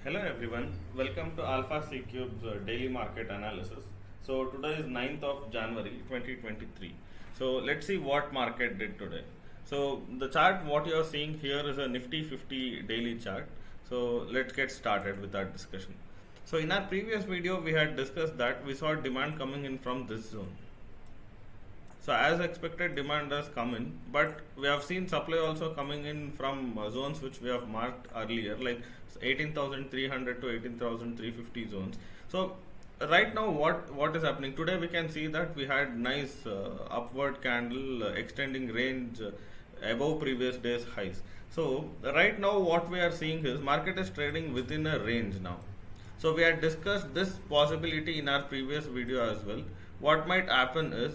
Hello everyone, welcome to Alpha C Cube's daily market analysis. So today is 9th of January 2023. So let's see what market did today. So the chart what you are seeing here is a Nifty 50 daily chart. So let's get started with our discussion. So in our previous video we had discussed that we saw demand coming in from this zone. So as expected, demand has come in, but we have seen supply also coming in from zones which we have marked earlier, like 18,300 to 18,350 zones. So right now, what is happening today? We can see that we had nice upward candle extending range above previous day's highs. So right now, what we are seeing is market is trading within a range now. So we had discussed this possibility in our previous video as well. What might happen is,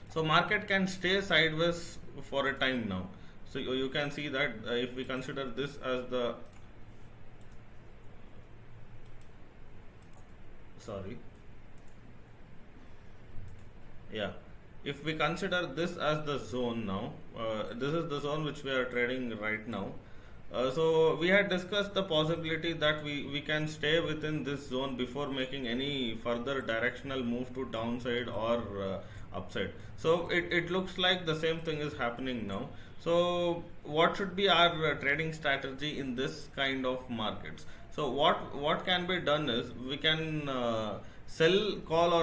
so market can stay sideways for a time now. So you can see that if we consider this as the if we consider this as the zone now, this is the zone which we are trading right now. So we had discussed the possibility that we can stay within this zone before making any further directional move to downside or upside. So it looks like the same thing is happening now. So what should be our trading strategy in this kind of markets? So what can be done is we can sell call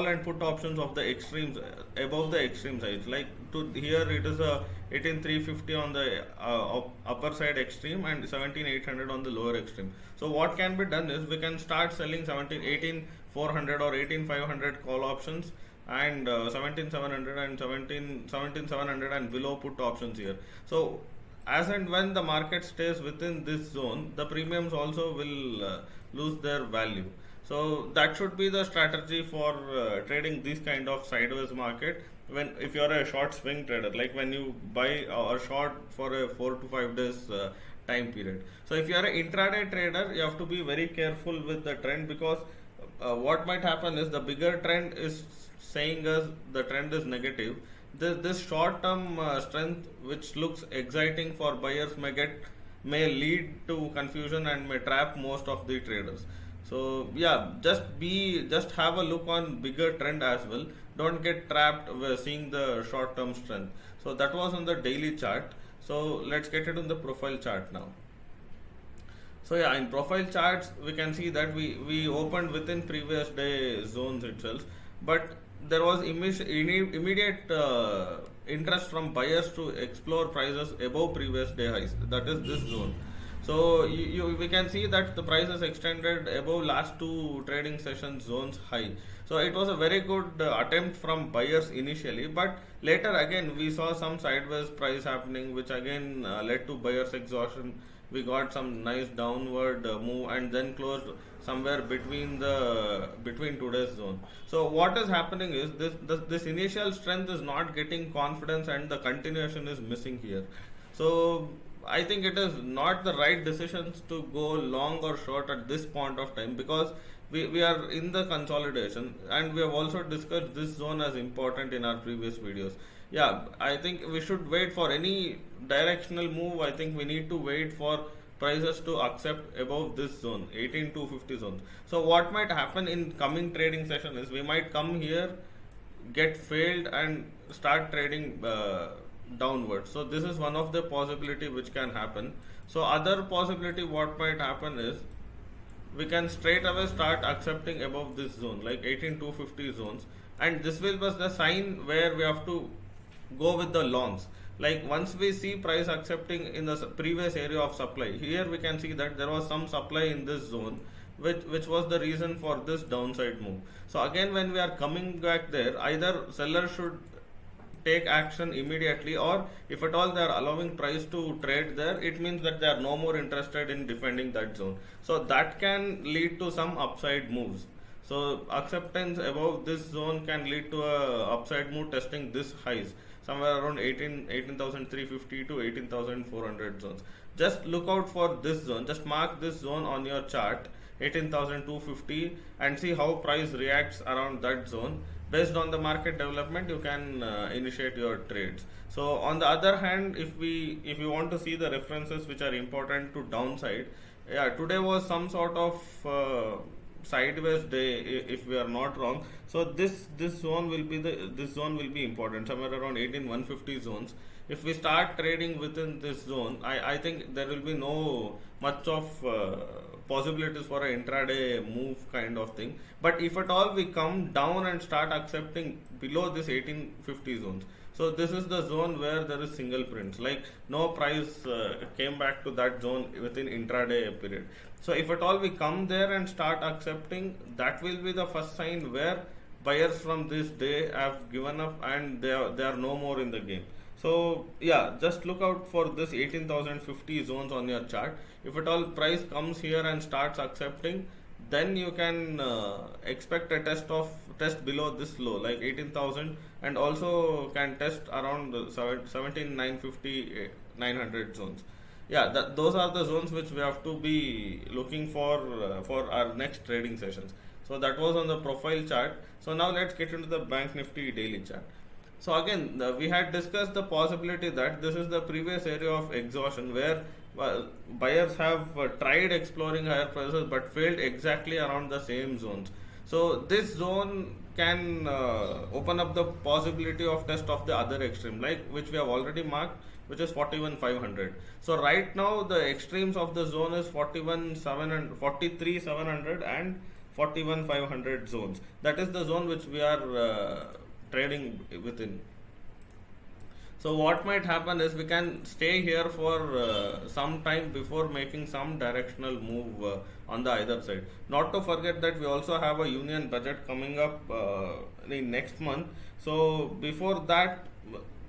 and put options of the extremes above the extreme sides. Like to here it is a 18350 on the upper side extreme and 17800 on the lower extreme. So what can be done is we can start selling 18400 or 18500 call options and 17700 and 17700 and below put options here. So as and when the market stays within this zone, the premiums also will lose their value. So that should be the strategy for trading this kind of sideways market. When if you are a short swing trader, like when you buy or short for a 4 to 5 days time period. So if you are an intraday trader, you have to be very careful with the trend, because what might happen is the bigger trend is saying us the trend is negative. This short term strength which looks exciting for buyers may lead to confusion and may trap most of the traders. So yeah, just have a look on bigger trend as well. Don't get trapped seeing the short term strength. So that was on the daily chart. So let's get it on the profile chart now. So yeah, in profile charts we can see that we opened within previous day zones itself, but there was immediate interest from buyers to explore prices above previous day highs, that is this zone. So we can see that the prices extended above last two trading session zones high. So it was a very good attempt from buyers initially, but later again we saw some sideways price happening, which again led to buyers exhaustion. We got some nice downward move and then closed somewhere between today's zone. So what is happening is this initial strength is not getting confidence and the continuation is missing here. So I think it is not the right decisions to go long or short at this point of time, because we are in the consolidation, and we have also discussed this zone as important in our previous videos. Yeah, I think we should wait for any directional move. I think we need to wait for prices to accept above this zone, 18250 zone. So what might happen in coming trading session is we might come here, get failed and start trading downward. So this is one of the possibility which can happen. So other possibility what might happen is we can straight away start accepting above this zone, like 18250 zones, and this will be the sign where we have to go with the longs. Like once we see price accepting in the previous area of supply, here we can see that there was some supply in this zone, which was the reason for this downside move. So again, when we are coming back there, either seller should take action immediately, or if at all they are allowing price to trade there, it means that they are no more interested in defending that zone. So that can lead to some upside moves. So acceptance above this zone can lead to a upside move testing this highs somewhere around 18,350 to 18,400 zones. Just look out for this zone. Just mark this zone on your chart, 18,250, and see how price reacts around that zone. Based on the market development, you can initiate your trades. So on the other hand, if you want to see the references which are important to downside, Yeah, today was some sort of sideways day, if we are not wrong. So this zone will be this zone will be important, somewhere around 18150 zones. If we start trading within this zone, I think there will be no much of possibilities for an intraday move kind of thing. But if at all we come down and start accepting below this 1850 zones, so this is the zone where there is single prints, like no price came back to that zone within intraday period. So if at all we come there and start accepting, that will be the first sign where buyers from this day have given up and they are no more in the game. So yeah, just look out for this 18,050 zones on your chart. If at all price comes here and starts accepting, then you can expect a test below this low, like 18,000, and also can test around 17,950 900 zones. Yeah, those are the zones which we have to be looking for our next trading sessions. So that was on the profile chart. So now let's get into the Bank Nifty daily chart. So again, we had discussed the possibility that this is the previous area of exhaustion where buyers have tried exploring higher prices but failed exactly around the same zones. So this zone can open up the possibility of test of the other extreme, like which we have already marked, which is 41,500. So right now the extremes of the zone is 41,700, 43,700 and 41,500 zones. That is the zone which we are trading within. So what might happen is we can stay here for some time before making some directional move on the either side. Not to forget that we also have a union budget coming up in next month. So before that,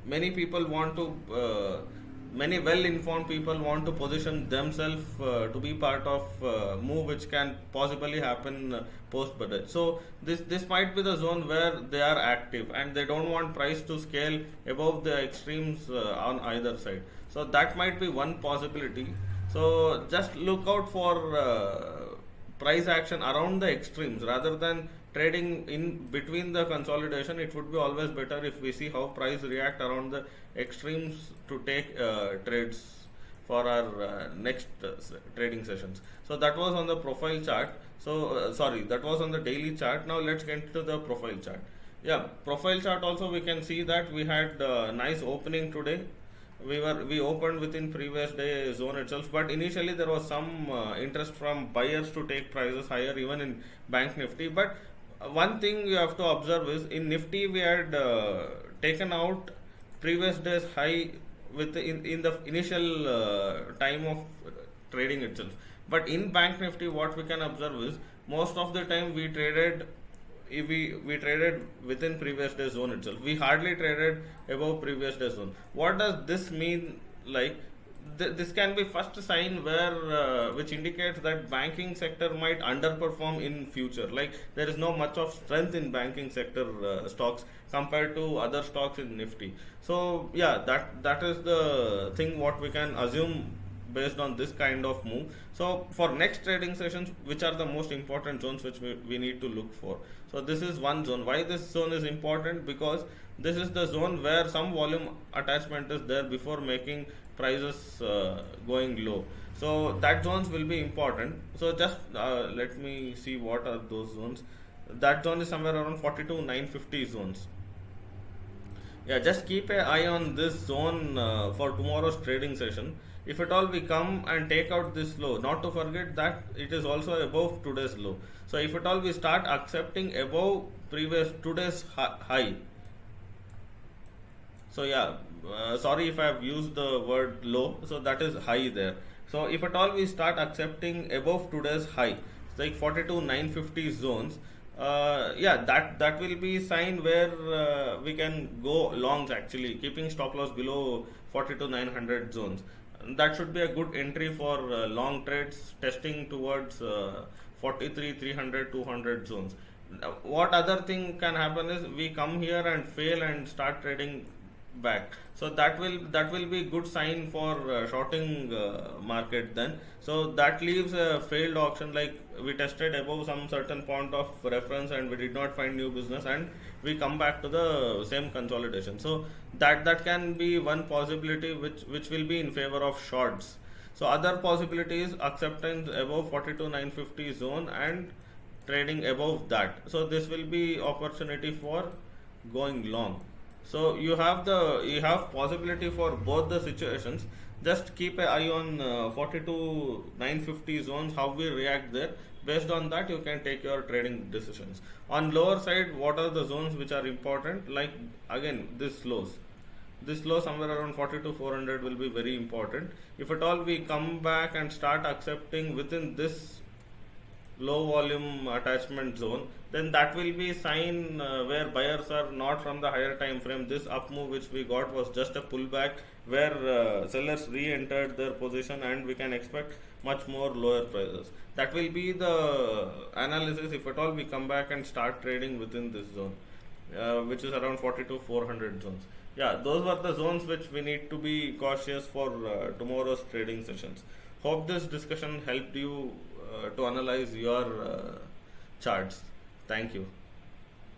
many people want to many well-informed people want to position themselves to be part of move which can possibly happen post-budget. So this might be the zone where they are active and they don't want price to scale above the extremes on either side. So that might be one possibility. So just look out for price action around the extremes rather than trading in between the consolidation. It would be always better if we see how price react around the extremes to take trades for our next trading sessions. So that was on the profile chart. So sorry, that was on the daily chart. Now let's get to the profile chart. Yeah, profile chart also we can see that we had nice opening today. We opened within previous day zone itself, but initially there was some interest from buyers to take prices higher even in Bank Nifty. But one thing you have to observe is in Nifty we had taken out previous day's high in the initial time of trading itself. But in Bank Nifty what we can observe is most of the time we traded within previous day zone itself. We hardly traded above previous day zone. What does this mean? Like this can be first sign where which indicates that banking sector might underperform in future. Like there is no much of strength in banking sector stocks compared to other stocks in Nifty. So yeah, that is the thing what we can assume based on this kind of move. So for next trading sessions, which are the most important zones which we need to look for? So this is one zone. Why this zone is important? Because this is the zone where some volume attachment is there before making prices going low. So that zones will be important. So just let me see what are those zones. That zone is somewhere around 42,950 zones. Yeah, just keep an eye on this zone for tomorrow's trading session. If at all we come and take out this low, not to forget that it is also above today's low. So if at all we start accepting above previous today's high. So yeah, sorry if I have used the word low. So that is high there. So if at all we start accepting above today's high, like 42,950 zones, yeah, that will be sign where we can go longs actually, keeping stop loss below 42,900 zones. That should be a good entry for long trades testing towards 43,300 200 zones. What other thing can happen is we come here and fail and start trading back. So that will be good sign for shorting market then. So that leaves a failed auction, like we tested above some certain point of reference and we did not find new business and we come back to the same consolidation. So that can be one possibility which will be in favor of shorts. So other possibility is acceptance above 42,950 zone and trading above that. So this will be opportunity for going long. So you have possibility for both the situations. Just keep an eye on 42,950 zones, how we react there. Based on that, you can take your trading decisions. On lower side, what are the zones which are important? Like again, this low somewhere around 42,400 will be very important. If at all we come back and start accepting within this low volume attachment zone, then that will be sign where buyers are not from the higher time frame. This up move which we got was just a pullback where sellers re-entered their position, and we can expect much more lower prices. That will be the analysis if at all we come back and start trading within this zone, which is around 42,400 zones. Yeah, those were the zones which we need to be cautious for tomorrow's trading sessions. Hope this discussion helped you to analyze your charts. Thank you.